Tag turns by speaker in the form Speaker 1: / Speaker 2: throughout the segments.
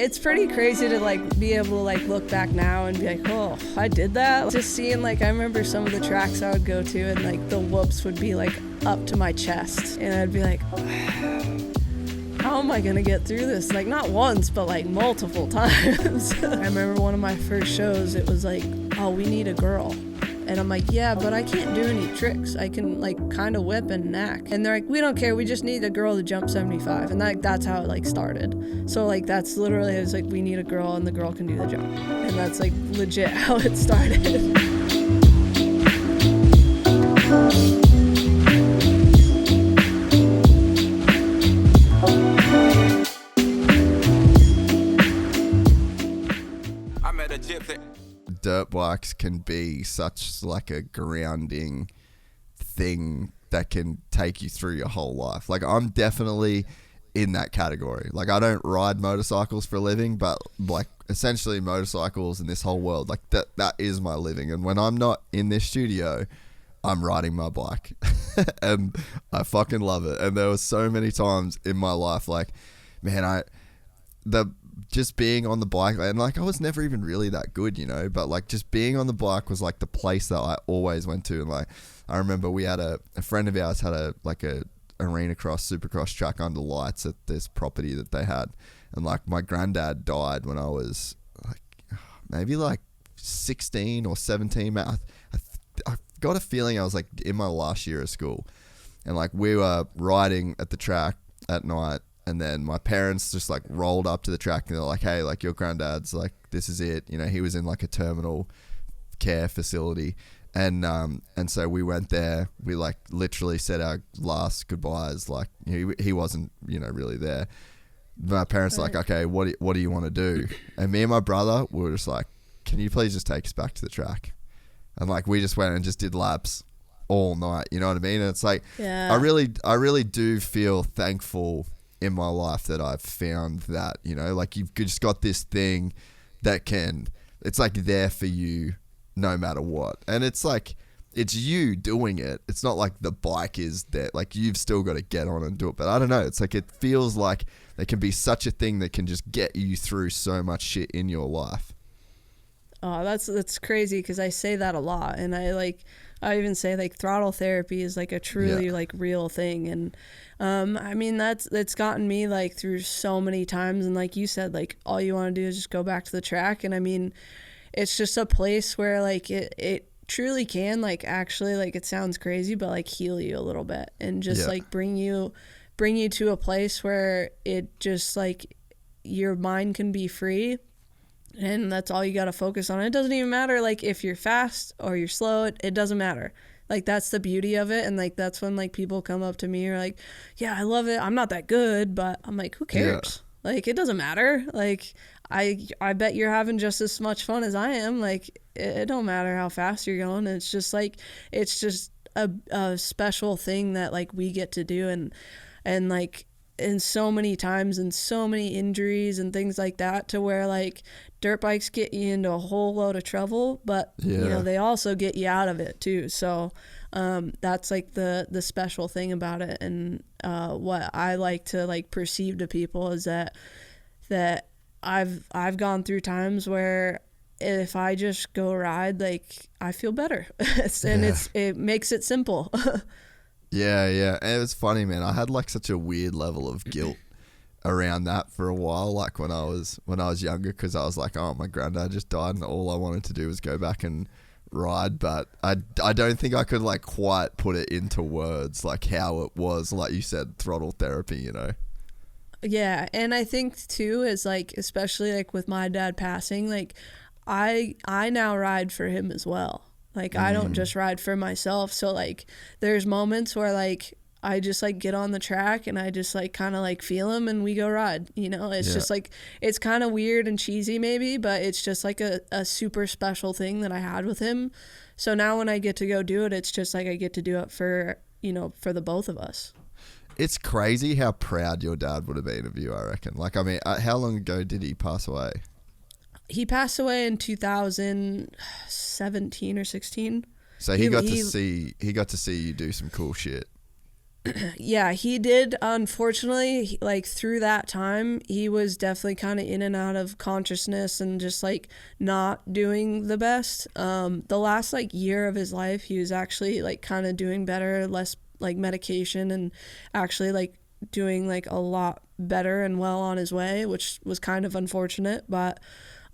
Speaker 1: It's pretty crazy to like be able to like look back now and be like, oh, I did that. Just seeing like, I remember some of the tracks I would go to and like the whoops would be like up to my chest. And I'd be like, how am I gonna get through this? Like not once, but like multiple times. I remember one of my first shows, it was like, oh, we need a girl. And I'm like, yeah, but I can't do any tricks. I can like kind of whip and knack. And they're like, we don't care. We just need a girl to jump 75. And that's how it like started. So like that's literally, it was like, we need a girl and the girl can do the jump. And that's like legit how it started.
Speaker 2: I met a gypsy.
Speaker 3: Dirt bikes can be such like a grounding thing that can take you through your whole life. Like I'm definitely in that category. Like I don't ride motorcycles for a living, but like essentially motorcycles in this whole world, like that is my living. And when I'm not in this studio, I'm riding my bike and I fucking love it. And there were so many times in my life, like, man, just being on the bike, and like I was never even really that good, you know, but like just being on the bike was like the place that I always went to. And like I remember we had a friend of ours had a ArenaCross Supercross track under lights at this property that they had, and like my granddad died when I was like maybe like 16 or 17, man. I got a feeling I was like in my last year of school, and like we were riding at the track at night. And then my parents just like rolled up to the track and they're like, hey, like your granddad's like, this is it. You know, he was in like a terminal care facility. And so we went there. We like literally said our last goodbyes. Like he wasn't, you know, really there. My parents were like, okay, what do you want to do? And me and my brother were just like, can you please just take us back to the track? And like, we just went and just did laps all night. You know what I mean? And it's like,
Speaker 1: yeah.
Speaker 3: I really do feel thankful in my life that I've found that, you know, like you've just got this thing that it's like there for you no matter what. And it's like, it's you doing it. It's not like the bike is there. Like you've still got to get on and do it. But I don't know. It's like, it feels like there can be such a thing that can just get you through so much shit in your life.
Speaker 1: Oh, that's crazy because I say that a lot. And I even say like throttle therapy is like a truly like real thing. And I mean, that's gotten me like through so many times. And like you said, like all you want to do is just go back to the track. And I mean, it's just a place where like it truly can like actually, like it sounds crazy, but like heal you a little bit and just like bring you to a place where it just like your mind can be free. And that's all you got to focus on. It doesn't even matter like if you're fast or you're slow, it doesn't matter. Like that's the beauty of it. And like that's when like people come up to me and are like, yeah, I love it. I'm not that good, but I'm like, who cares? Yeah. Like it doesn't matter. Like I bet you're having just as much fun as I am. Like it don't matter how fast you're going. It's just like it's just a special thing that like we get to do and like and so many times and so many injuries and things like that to where like dirt bikes get you into a whole load of trouble, but you know, they also get you out of it too. So that's like the special thing about it. And what I like to like perceive to people is that I've gone through times where if I just go ride, like I feel better. It makes it simple.
Speaker 3: Yeah. And it was funny, man. I had like such a weird level of guilt around that for a while, like when I was younger, because I was like, oh, my granddad just died and all I wanted to do was go back and ride. But I don't think I could like quite put it into words, like how it was, like you said, throttle therapy, you know?
Speaker 1: Yeah. And I think too is like, especially like with my dad passing, like I now ride for him as well. Like, I don't just ride for myself. So, like, there's moments where, like, I just, like, get on the track and I just, like, kind of, like, feel him and we go ride. You know, it's just, like, it's kind of weird and cheesy maybe, but it's just, like, a super special thing that I had with him. So now when I get to go do it, it's just, like, I get to do it for, you know, for the both of us.
Speaker 3: It's crazy how proud your dad would have been of you, I reckon. Like, I mean, how long ago did he pass away?
Speaker 1: He passed away in 2017 or 16.
Speaker 3: So he got to see you do some cool shit.
Speaker 1: Yeah, he did. Unfortunately, like through that time, he was definitely kind of in and out of consciousness and just like not doing the best. The last like year of his life, he was actually like kind of doing better, less like medication, and actually like doing like a lot better and well on his way, which was kind of unfortunate. But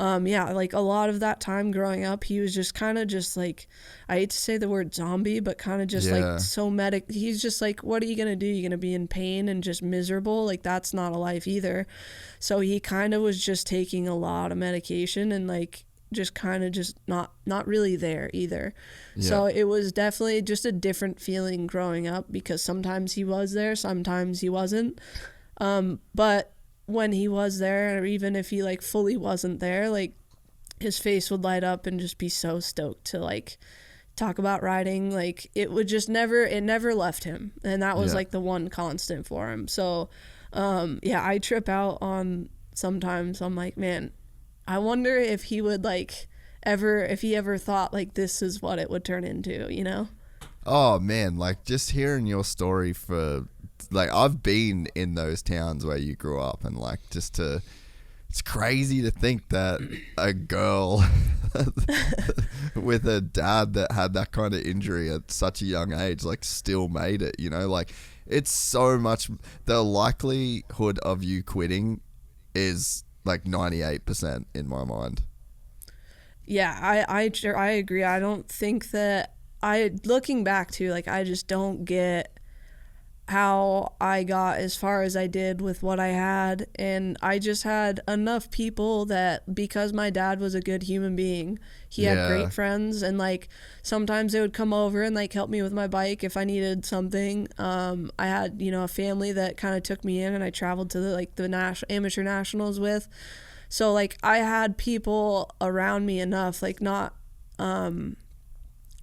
Speaker 1: yeah, like a lot of that time growing up, he was just kind of just like, I hate to say the word zombie, but kind of just like so he's just like, what are you going to do? You're going to be in pain and just miserable? Like that's not a life either. So he kind of was just taking a lot of medication and like just kind of just not really there either. So it was definitely just a different feeling growing up, because sometimes he was there, sometimes he wasn't. But when he was there, or even if he like fully wasn't there, like his face would light up and just be so stoked to like talk about riding. Like it would just never left him, and that was like the one constant for him. So yeah, I trip out on sometimes. I'm like, man, I wonder if he would like if he ever thought like this is what it would turn into, you know?
Speaker 3: Oh man, like just hearing your story for like, I've been in those towns where you grew up, and like it's crazy to think that a girl with a dad that had that kind of injury at such a young age like still made it, you know? Like it's so much, the likelihood of you quitting is like 98% in my mind.
Speaker 1: Yeah, I agree. I don't think that looking back to, like, I just don't get how I got as far as I did with what I had. And I just had enough people that, because my dad was a good human being, he had great friends, and like sometimes they would come over and like help me with my bike if I needed something. I had, you know, a family that kind of took me in, and I traveled to the amateur nationals with. So like I had people around me enough, like not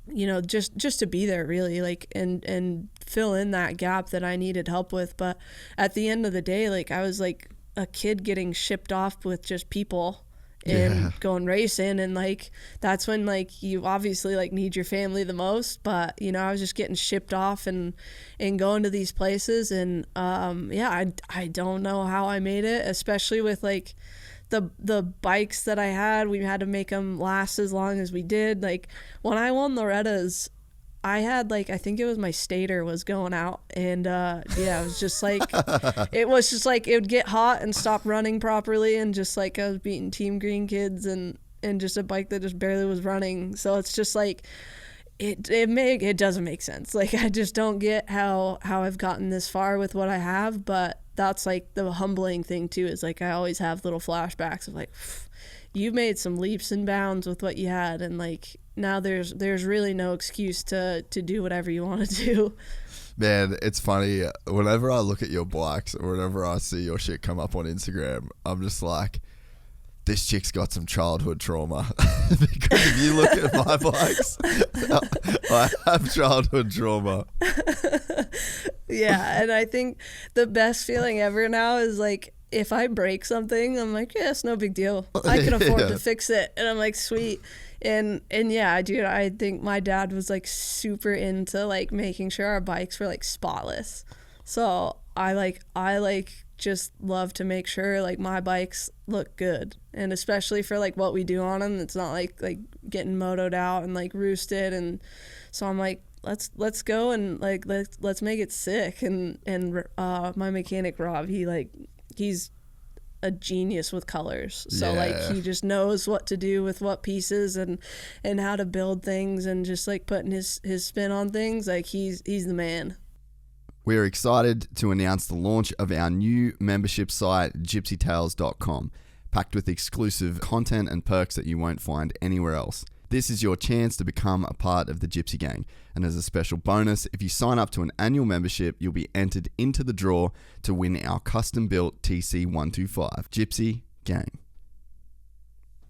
Speaker 1: you know, just to be there really, like, and fill in that gap that I needed help with. But at the end of the day, like I was like a kid getting shipped off with just people and going racing, and like that's when like you obviously like need your family the most. But you know, I was just getting shipped off and going to these places, and yeah, I don't know how I made it, especially with like the bikes that I had. We had to make them last as long as we did. Like when I won Loretta's, I had like, I think it was my stator was going out, and yeah, it was just like it was just like it would get hot and stop running properly, and just like I was beating Team Green kids and just a bike that just barely was running. So it's just like it doesn't make sense. Like I just don't get how I've gotten this far with what I have. But that's like the humbling thing too, is like I always have little flashbacks of like, you made some leaps and bounds with what you had, and like now there's really no excuse to do whatever you want to do.
Speaker 3: Man, it's funny, whenever I look at your bikes or whenever I see your shit come up on Instagram, I'm just like, this chick's got some childhood trauma. Because if you look at my bikes, I have childhood trauma.
Speaker 1: Yeah, and I think the best feeling ever now is like, if I break something, I'm like, yeah, it's no big deal. I can afford to fix it. And I'm like, sweet. And yeah, dude, I think my dad was like super into like making sure our bikes were like spotless. So I just love to make sure like my bikes look good, and especially for like what we do on them, it's not like getting motoed out and like roosted. And so I'm like, let's go and like let's make it sick. And my mechanic Rob, he's a genius with colors, so like he just knows what to do with what pieces and how to build things, and just like putting his spin on things. Like he's the man.
Speaker 3: We're excited to announce the launch of our new membership site, gypsytales.com, packed with exclusive content and perks that you won't find anywhere else. This is your chance to become a part of the Gypsy Gang. And as a special bonus, if you sign up to an annual membership, you'll be entered into the draw to win our custom-built TC125. Gypsy Gang.